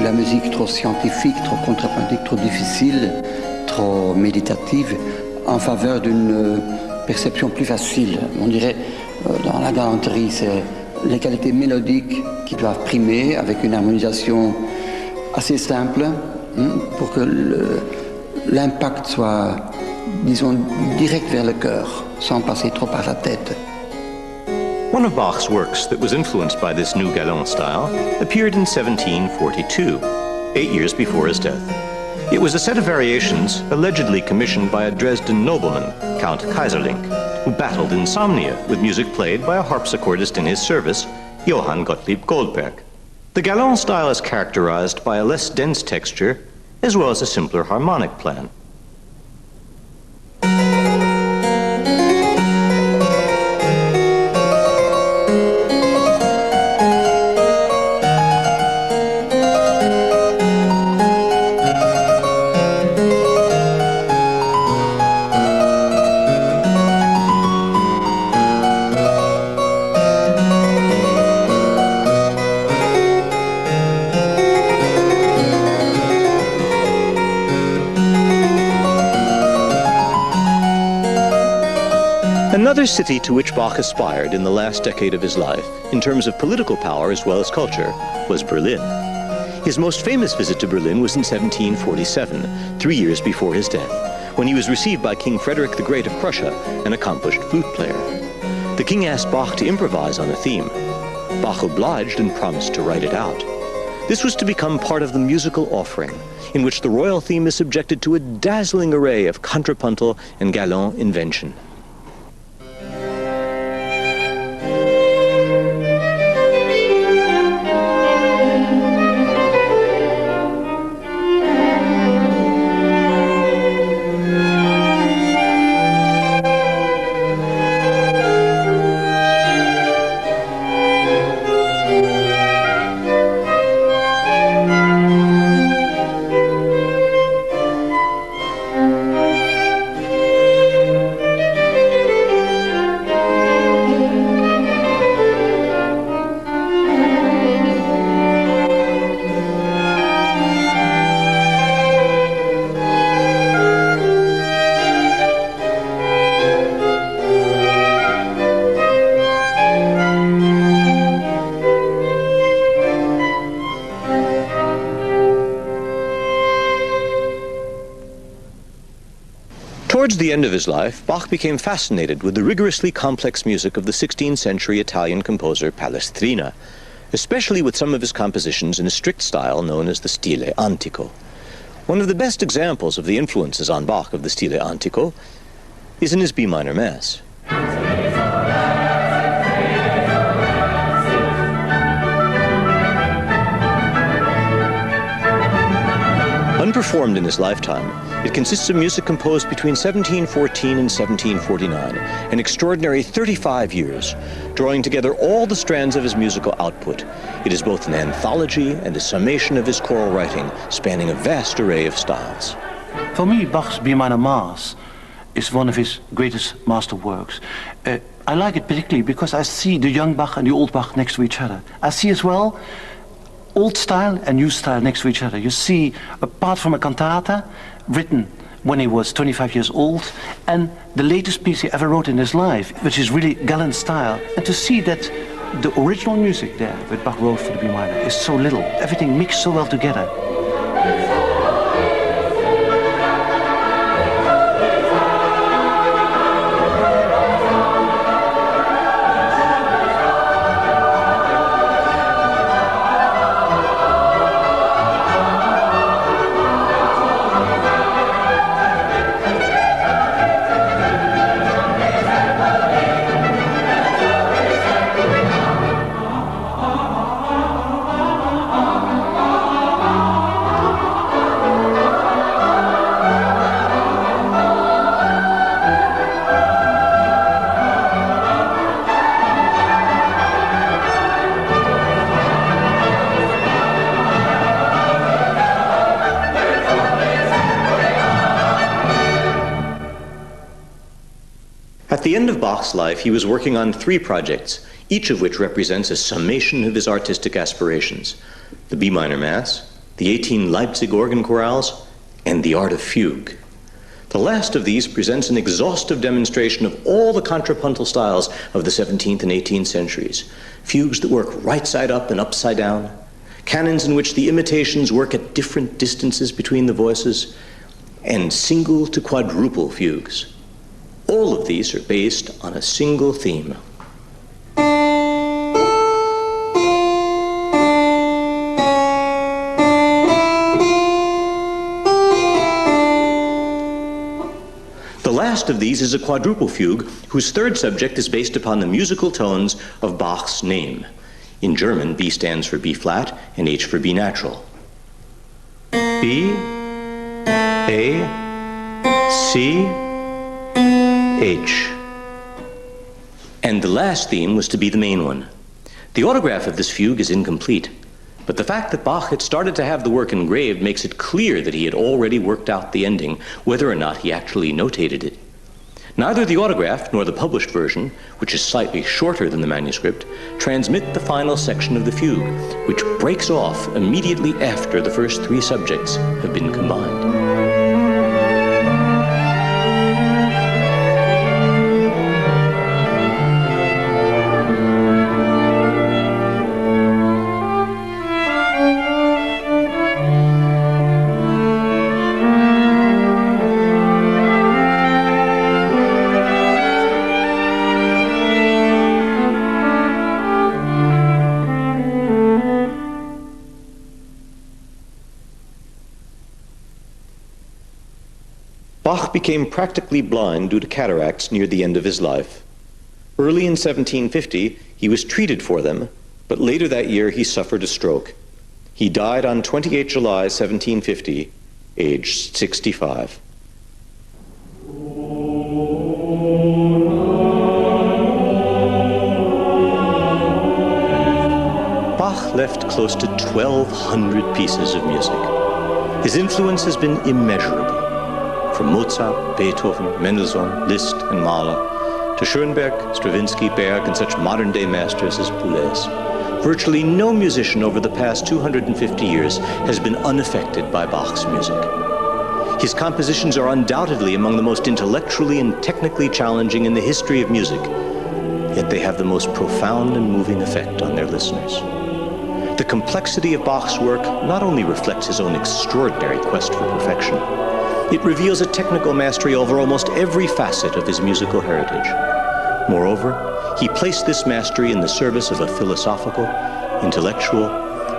la musique trop scientifique, trop contrapuntique, trop difficile, trop méditative, en faveur d'une perception plus facile. On dirait, dans la galanterie, c'est les qualités mélodiques qui doivent primer, avec une harmonisation assez simple, pour que l'impact soit, disons, direct vers le cœur, sans passer trop par la tête. One of Bach's works that was influenced by this new galant style appeared in 1742, 8 years before his death. It was a set of variations allegedly commissioned by a Dresden nobleman, Count Kaiserling, who battled insomnia with music played by a harpsichordist in his service, Johann Gottlieb Goldberg. The galant style is characterized by a less dense texture as well as a simpler harmonic plan. Another city to which Bach aspired in the last decade of his life, in terms of political power as well as culture, was Berlin. His most famous visit to Berlin was in 1747, 3 years before his death, when he was received by King Frederick the Great of Prussia, an accomplished flute player. The king asked Bach to improvise on a theme. Bach obliged and promised to write it out. This was to become part of the musical offering, in which the royal theme is subjected to a dazzling array of contrapuntal and galant invention. Towards the end of his life, Bach became fascinated with the rigorously complex music of the 16th century Italian composer Palestrina, especially with some of his compositions in a strict style known as the stile antico. One of the best examples of the influences on Bach of the stile antico is in his B minor Mass. Unperformed in his lifetime, it consists of music composed between 1714 and 1749, an extraordinary 35 years, drawing together all the strands of his musical output. It is both an anthology and a summation of his choral writing, spanning a vast array of styles. For me, Bach's B minor Mass is one of his greatest masterworks. I like it particularly because I see the young Bach and the old Bach next to each other. I see as well old style and new style next to each other. You see, apart from a cantata written when he was 25 years old, and the latest piece he ever wrote in his life, which is really gallant style, and to see that the original music there that Bach wrote for the B minor is so little, everything mixed so well together. At the end of Bach's life, he was working on 3 projects, each of which represents a summation of his artistic aspirations: the B minor Mass, the 18 Leipzig organ chorales, and the art of fugue. The last of these presents an exhaustive demonstration of all the contrapuntal styles of the 17th and 18th centuries. Fugues that work right side up and upside down, canons in which the imitations work at different distances between the voices, and single to quadruple fugues. All of these are based on a single theme. The last of these is a quadruple fugue whose third subject is based upon the musical tones of Bach's name. In German, B stands for B flat and H for B natural. B, A, C, H. And the last theme was to be the main one. The autograph of this fugue is incomplete, but the fact that Bach had started to have the work engraved makes it clear that he had already worked out the ending, whether or not he actually notated it. Neither the autograph nor the published version, which is slightly shorter than the manuscript, transmit the final section of the fugue, which breaks off immediately after the first three subjects have been combined. Bach became practically blind due to cataracts near the end of his life. Early in 1750, he was treated for them, but later that year he suffered a stroke. He died on 28 July 1750, aged 65. Bach left close to 1,200 pieces of music. His influence has been immeasurable. From Mozart, Beethoven, Mendelssohn, Liszt, and Mahler, to Schoenberg, Stravinsky, Berg, and such modern-day masters as Boulez. Virtually no musician over the past 250 years has been unaffected by Bach's music. His compositions are undoubtedly among the most intellectually and technically challenging in the history of music, yet they have the most profound and moving effect on their listeners. The complexity of Bach's work not only reflects his own extraordinary quest for perfection, it reveals a technical mastery over almost every facet of his musical heritage. Moreover, he placed this mastery in the service of a philosophical, intellectual,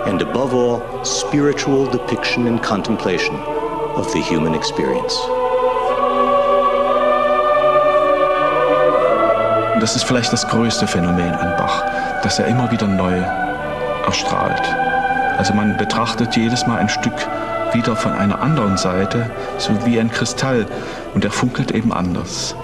and above all, spiritual depiction and contemplation of the human experience. Das ist vielleicht das größte Phänomen an Bach, dass er immer wieder neu erstrahlt. Also man betrachtet jedes Mal ein Stück wieder von einer anderen Seite, so wie ein Kristall, und er funkelt eben anders.